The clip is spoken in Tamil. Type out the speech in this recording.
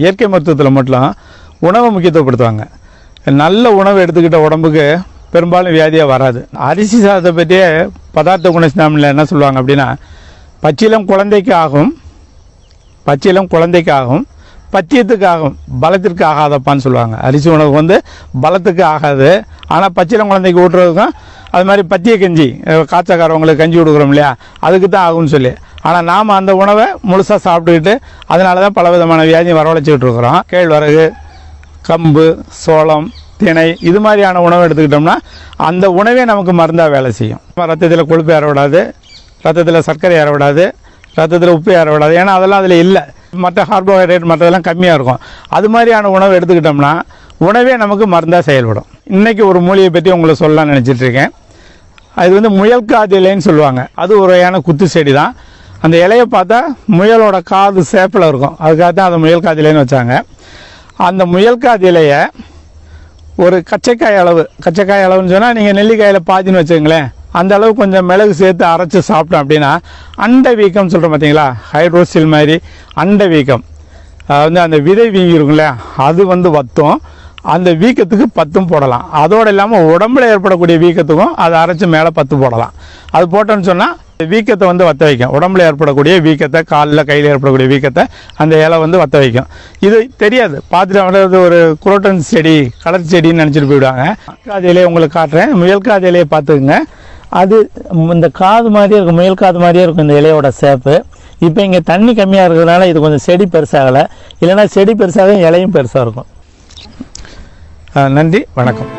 இயற்கை மருத்துவத்தில் மட்டும் உணவை முக்கியத்துவப்படுத்துவாங்க. நல்ல உணவு எடுத்துக்கிட்ட உடம்புக்கு பெரும்பாலும் வியாதியாக வராது. அரிசி சாதத்தை பற்றியே பதார்த்த குணசினாமில் என்ன சொல்லுவாங்க அப்படின்னா, பச்சிலம் குழந்தைக்கு ஆகும், பத்தியத்துக்கு ஆகும், பலத்திற்கு ஆகாதப்பான்னு சொல்லுவாங்க. அரிசி உணவு வந்து பலத்துக்கு ஆகாது, ஆனால் பச்சிலம் குழந்தைக்கு ஊட்டுறதுக்கும் அது மாதிரி பத்திய கஞ்சி காய்ச்சக்காரவங்களுக்கு கஞ்சி கொடுக்குறோம் இல்லையா, அதுக்கு தான் ஆகும்னு சொல்லி. ஆனால் நாம் அந்த உணவை முழுசாக சாப்பிட்டுக்கிட்டு அதனால தான் பல விதமான வியாதியை வரவழைச்சிக்கிட்டு இருக்கிறோம். கேழ்வரகு, கம்பு, சோளம், திணை இது மாதிரியான உணவு எடுத்துக்கிட்டோம்னா அந்த உணவே நமக்கு மருந்தாக வேலை செய்யும். ரத்தத்தில் கொழுப்பு ஏற விடாது, ரத்தத்தில் சர்க்கரை ஏற விடாது, ரத்தத்தில் உப்பு ஏற விடாது. ஏன்னா அதெல்லாம் அதில் இல்லை. மற்ற கார்போஹைட்ரேட் மற்றதெல்லாம் கம்மியாக இருக்கும். அது மாதிரியான உணவு எடுத்துக்கிட்டோம்னா உணவே நமக்கு மருந்தாக செயல்படும். இன்றைக்கி ஒரு மூலிகை பற்றி உங்களை சொல்லலாம்னு நினச்சிட்ருக்கேன். அது வந்து முயல் காது இலைன்னு சொல்லுவாங்க. அது ஒரு வகையான குத்து செடி தான். அந்த இலையை பார்த்தா முயலோட காது சேப்பில் இருக்கும், அதுக்காக தான் அதை முயல் காது இலைன்னு வச்சாங்க. அந்த முயல் காது இலையை ஒரு கச்சக்காய் அளவுன்னு சொன்னால் நீங்கள் நெல்லிக்காயில் பாதின்னு வச்சுங்களேன், அந்த அளவு கொஞ்சம் மிளகு சேர்த்து அரைச்சி சாப்பிட்டோம் அப்படின்னா அண்டை வீக்கம்னு சொல்கிறோம் பார்த்தீங்களா, ஹைட்ரோசில் மாதிரி அண்டை வீக்கம் வந்து அந்த விதை வீங்கி இருக்குங்களே அது வந்து வத்தும். அந்த வீக்கத்துக்கு 10 போடலாம். அதோடு இல்லாமல் உடம்புல ஏற்படக்கூடிய வீக்கத்துக்கும் அதை அரைச்சி மேலே 10 போடலாம். அது போட்டோன்னு சொன்னால் வீக்கத்தை வந்து வற்ற வைக்கும். உடம்புல ஏற்படக்கூடிய வீக்கத்தை, காலில் கையில் ஏற்படக்கூடிய வீக்கத்தை அந்த இலை வந்து வற்ற வைக்கும். இது தெரியாது, பார்த்துட்டு வந்து ஒரு குரோட்டன் செடி, கலர் செடின்னு நினச்சிட்டு போயிடுவாங்க. காது இலையை உங்களுக்கு காட்டுறேன். முயல் காது இலையை பார்த்துக்குங்க. அது இந்த காது மாதிரியே இருக்கும், முயல் காது மாதிரியே இருக்கும் இந்த இலையோட சேப்பு. இப்போ இங்கே தண்ணி கம்மியாக இருக்கிறதுனால இது கொஞ்சம் செடி பெருசாகலை, இல்லைன்னா செடி பெருசாக இலையும் பெருசாக இருக்கும். நன்றி, வணக்கம்.